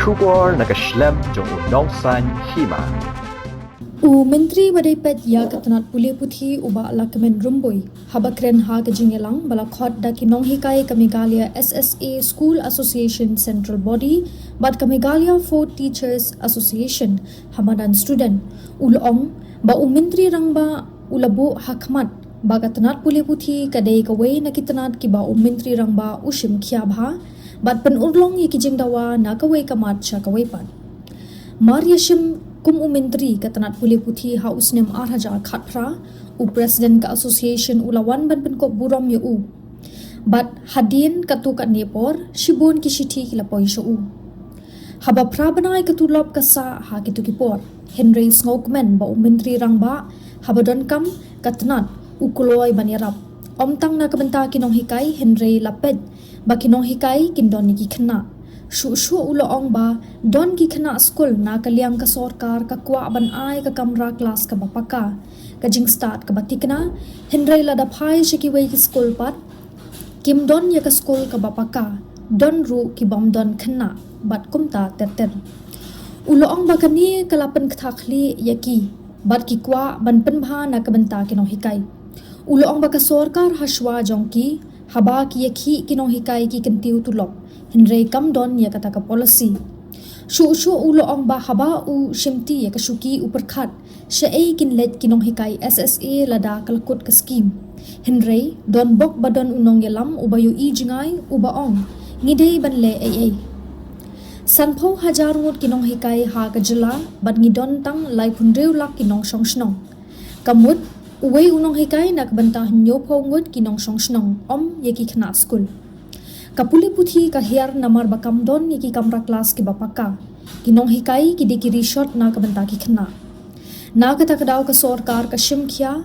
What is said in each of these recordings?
Shukor nakaslem jong unongsan Hima. Menteri Badai Peit ya katanat pulih putih uba Lahkmen rumboi habakren ha ke jingelang balakhot da kinong hikai Kamigalia SSA School Association Central Body bad Kamigalia for Teachers Association hamadan student ulong ba menteri rangba ulabu hakmat ba katanat pulih putih kadai kawai nakitanat ki ba menteri rangba ushim khiabha bad Pynurlong ki Jingdawa na kawai kamat cha kawai pan Mariashim kum menteri katanat pulih putih ha usnem arhaja khatpra presiden ka association ulawan ban penkop buram ya bat hadin katu kat nepor shibun ki shithi ki lapoi shu haba prabanai katulop kasa ha kitu kipor Hynrei Sorkar ba menteri rangba habadon kam katanat ukuloi banyarap omtang na kabenta kinong hikai Hynrei lapet ba kinong hikai kindon ni khna shu uloong ba don ki khana school na kaliang ka Sorkar ka kwa ban ai ka kamra class ka bapaka ka jing start ka batikna Hynrei la da phai shiki wei ki school pat kim don ya ka school ka bapaka don ru ki bom don khana bat kumta ter uloong ba kani kalapan kthakli yaki bat ki kwa ban penbha na ka benta kinong hikai uloong ba ka Sorkar haswa jongki haba ki yakhi kinong hikai ki kentiu tulop Hynrei kam don ya kata ka policy shu uloong ba haba u shimti ya ka shuki uperkhat shei kin let kinong hikai SSA lada kalkut ka scheme Hynrei don bok badon unong yelam ubayu jingai ubaong ngidei ban le ai sanpho hajar ngot kinong hikai ha ka jila bad ngidon tang lai phunreu lak kinong songsnong kamut uwei unong hikai nak bantah nyopo ngot kinong songsnong yeki khna school kapuli puthi ka hiar namar bakam don ki kamra class ki bapaka kinong hikai ki dikiri shot na ka banta ki khna na ka takdaw ka Sorkar ka shimkhya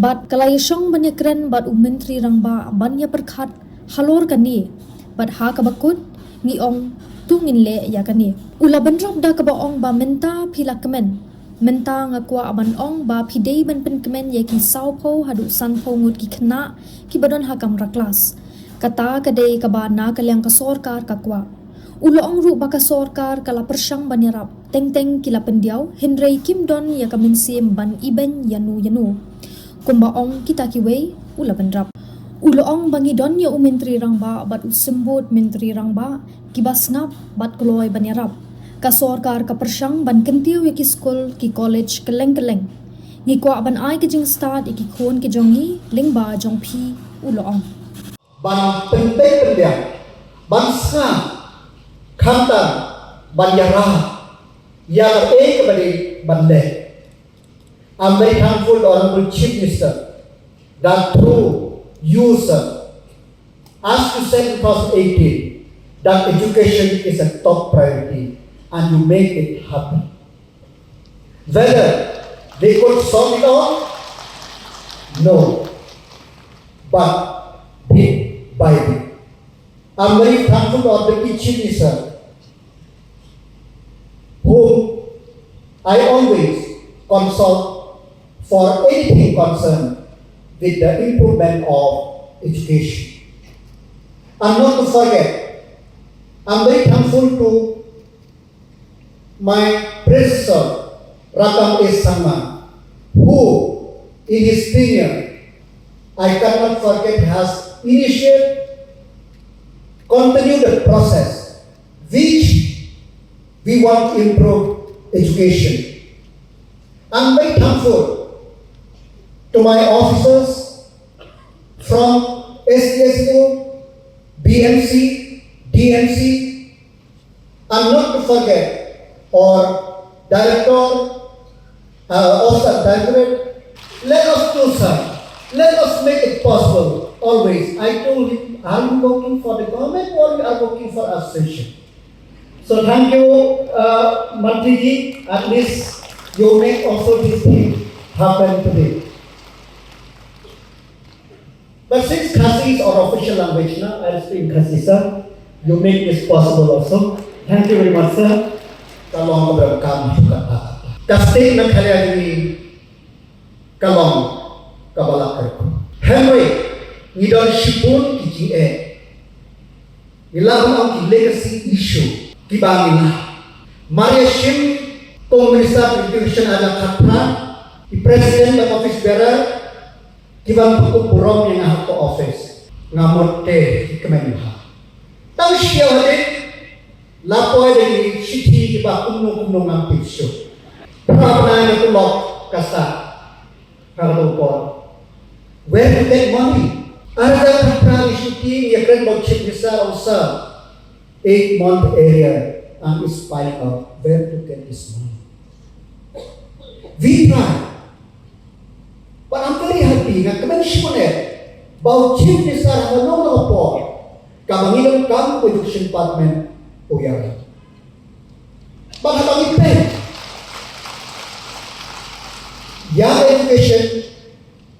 bat kalayashong banyakren bat menteri rangba banya perkhat halor kani bat ha ka bakut ni ong tungin le ya kani ula bandrop da ka baong ba menta Lahkmen menta ngakwa aban ong ba phidei ban penkemen ya ki saupo hadu sanpo ngut ki khna ki badon ha kamra class kata kadai kabana kaliang ka Sorkar kakwa uloong ru baka Sorkar kala persyang banyarap teng kila pendiaw Hynrei kim don ya ka Mynsiem ban iben yanu kumbaong kita kiwei ula bendrap uloong bangi don ya menteri rangba bat usembut menteri rangba kibas ngap bat kloy banyarap ka Sorkar ka persyang ban kentiu ya ki school ki college keleng ngi kwa ban ai ki jing start iki khon ki jongi lingba jongphi uloong ban penting pendiam ban sa khantan ban yara ya ek bade bande I'm very thankful to Honorable Chief Minister that through you sir as you said in 2018 that education is a top priority and you make it happen whether they could solve it all no but bit by bit. I'm very thankful to the Chief Minister, whom I always consult for anything concerned with the improvement of education. And not to forget, I'm very thankful to my predecessor, Rakam S. Sangma, who in his tenure, I cannot forget, has initiated, continue the process which we want to improve education. I'm very thankful to my officers from SDSU, BMC, DMC, and not to forget our director, officer directorate. Let us do some. Let us make it possible. Always, I told him, are you working for the government or you are working for association? So thank you, Mantriji. At least you make also this thing happen today. But since Khasi is our official language now, I'll speak Khasi, sir. You make this possible also. Thank you very much, sir. Kalong berkam juga. Kasih nak kalian ini kalong kabalak. Hynrei ngidon shipun ki GA. Ilang ang legacy issue kibangin Mynsiem Komunista Institution ada kata di Presiden dan Office Bearer kiban buku burong yang ahok ke office ngamut teh kemenha. Tahu siapa deh? Lapor dari siti kiban kumno ngampil show. Pernah itu lock kasa kalau pun. Where to get money? Ada kata di siti yang keren bocil besar usah 8-month area and is piling up. Where to get this money? We try. But I'm very happy na kemensyoner bahwa chief besar hanong lapor kabanginan kam production department uyara. Bagaimana Peit? Ya education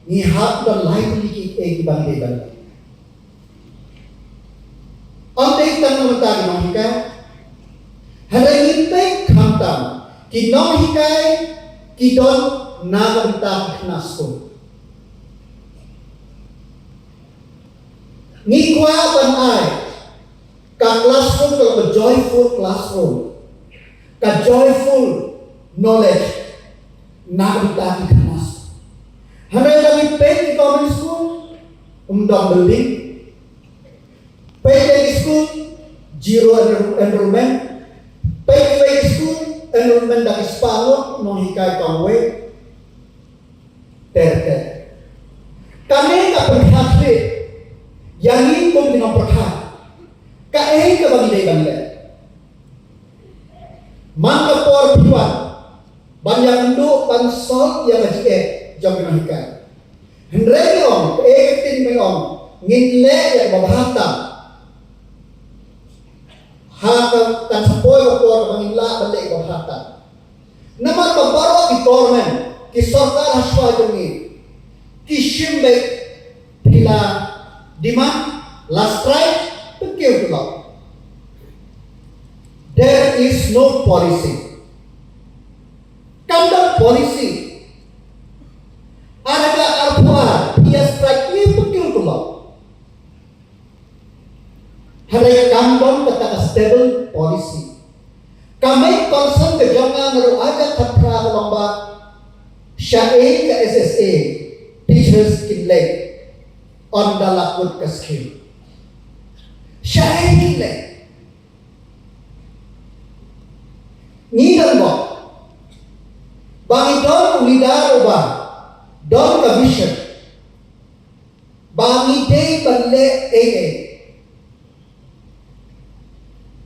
ni hak dan livelihood ek bangde. Antai tan mentari nahika. Hynrei Peit khamtam ki nahikai ki don naganta knasko. Ni kwa ban ai ka classroom ka joyful classroom ka joyful knowledge naganta knasko. Hynrei Peit common school building Peit school zero enrollment Peit school enrollment dak spalot no hikai kawe ter kami ka perhati yang ini pun dengan perhati ka ka bagi dai bangla maka por piwan banyak ndo pansol yang aji jam hikai Hynrei on tin meong nginle ya babahata haka kan sapoy ko mangila balik babahata naman pabaro di government ki Sorkar haswa jungi ki shimbe pila demand last Trei pekiu tulak. There is no policy. Kanda policy. Ada arpuar dia strike ni pekiu tulak. Hynrei kandong kata stable policy. Kami concern ke jangan naru aja katra lomba syai ke SSA teachers kinlek on the Lahkmen ke skill. Syai kinlek. Ni dan bo. Bagi don lidar ubah don ke vision. Bagi day banle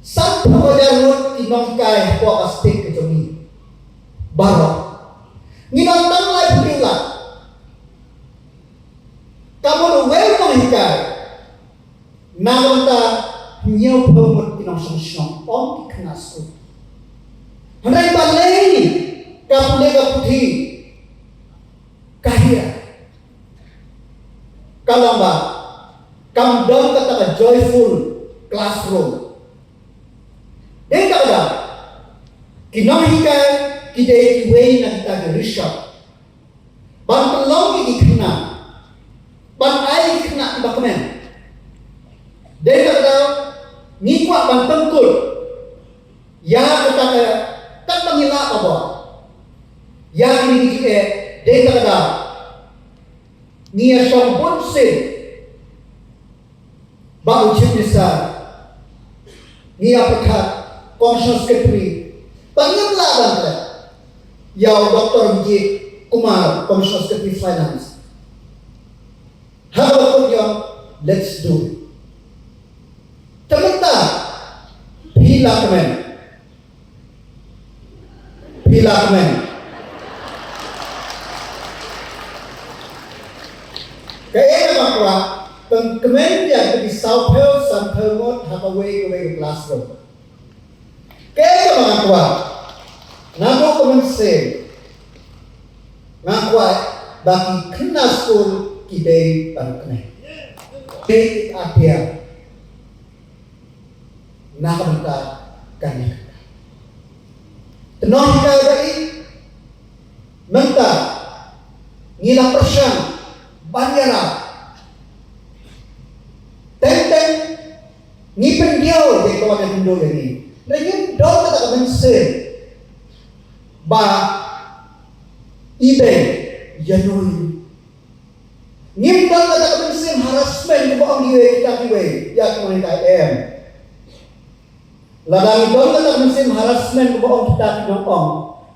Sampai wajar lut inongkai po astik ke jami barok nginantang lai pula kamu lu welcome hikai namanta nyau pemut inong song om kenasku Hynrei balai kamu lega putih kahira kalamba kam dong kata joyful classroom. Dia kata, kinahikai kita iway na kita gerisha, ban pelong ikna, ban ai ikna Lahkmen. Dia kata, ni kuat ban tengkul, ya kata tak mengila apa, ya ini juga dia kata, ni asam bonsin, bau cipta, ni apa Commercial Secretary Pangimla bangla Yau Dr. Vijay Kumar Commercial Secretary Finance. How about you? Let's do it. Ternyata Lahkmen kaya naman pengkemen yang di South Hill sampai mod have away classroom. Kaya mga kwa, namo Mynsiem, nga kwa, baki kena school kibay Lahkmen. Peit atia, nakamta kanya. Tenong ka bai, menta, ngilang persyang, banyara, tenteng, ngipen diaw, di kawan yang mundo ini. Lagi dong kata Mynsiem ba ibe yanui. Ngim dong kata Mynsiem harassment ko ang diwe kita diwe yak mo kita em. Ladang dong kata Mynsiem harassment ko ang kita kinong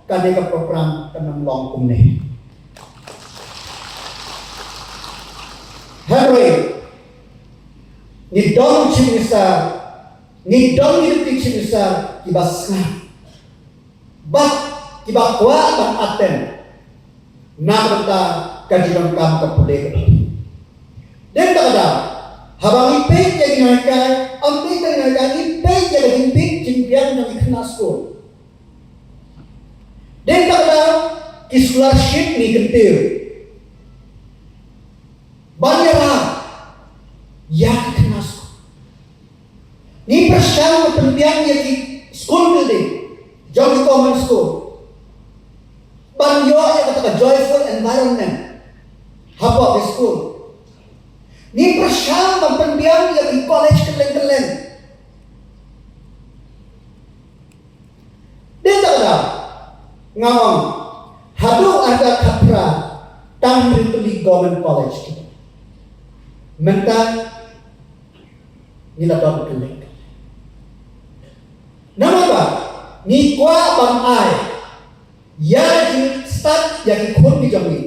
kaneka program kanang long kumne. Hynrei ni dong chimisa ni dong ni chimisa kibasna bat kibakwa ban aten na kata kajibang kam kapule den kada habang ipay jadi naikay ang pay jadi naikay ipay jadi himpik chimpiang ng ikhna school den kada scholarship ni kentir Banyara yang kenas. Ni persyaratan pendiang yang di school building, John Common School. Banyo yang kata joyful environment. Hapa di school. Ni persyaratan pendiang yang di college keleng-keleng. Dia tak ada ngawang. Hadu ada kapra tang Rituli Government College kita. Mentang nila dong kelek. Nama ba? Ni kwa bang ai. Ya di start yang ikut di jambi.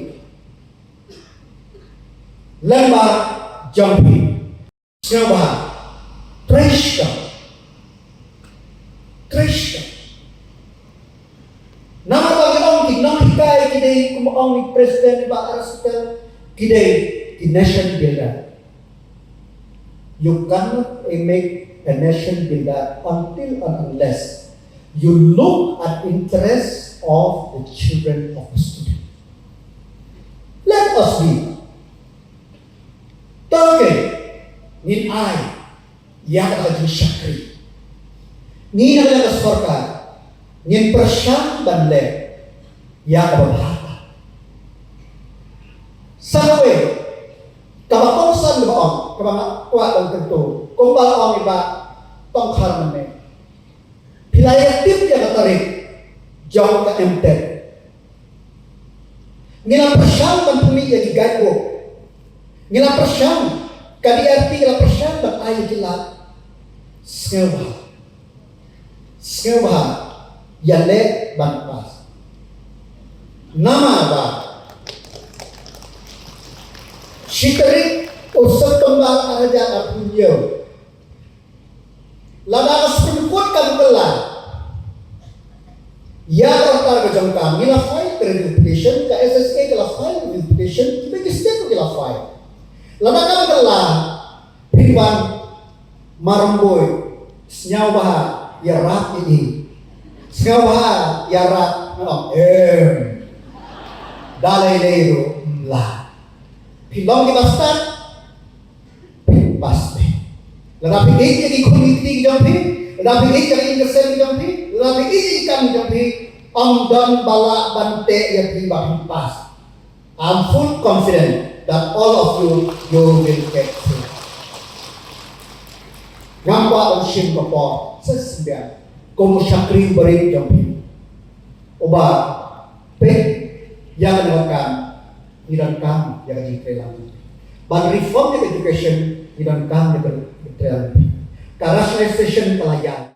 Lembar jambi. Siapa? Trei. Nama ba gano'ng tignan hikay kidey kumaong ni President ba Arastel kidey di nation builder. You cannot make a nation builder until and unless you look at interests of the children of the student. Let us be. Tolkien, nin ay, yak lagi syakri. Ni naglaga Sorkar, nin persyang banle, yak babahata. Sanawe, kamatongsan ba kamang kuat ang tentu kung ba ang iba tongkar man pilayatip ya katarik jauh ka emtet ngila persyang man pumiya di gago ngila persyang kadi arti ngila persyang bang ayo gila skewa yale bang pas nama ba Shikari usap kembang aja artinya. Lada serumput kan kelar. Ya orang kejangkang nila file verification ke SSA ke file verification kita kisah ke file. Lada kan kelar ribuan maramboy senyawa ya rat ini. Senyawa ya rat dalai lero lah. Pilong kita start pasti. Ladapi ini jadi komite jampi, ladapi ini jadi industri jampi, ladapi ini ikan jampi, dan bala bante yang tiba pas. I'm full confident that all of you will get through. Nampak usim kapor sesembian, kamu syakri beri jampi. Oba, yang dilakukan. Idan kami yang diterima. Ban reform education idan kami yang diterima. Karena station pelajar.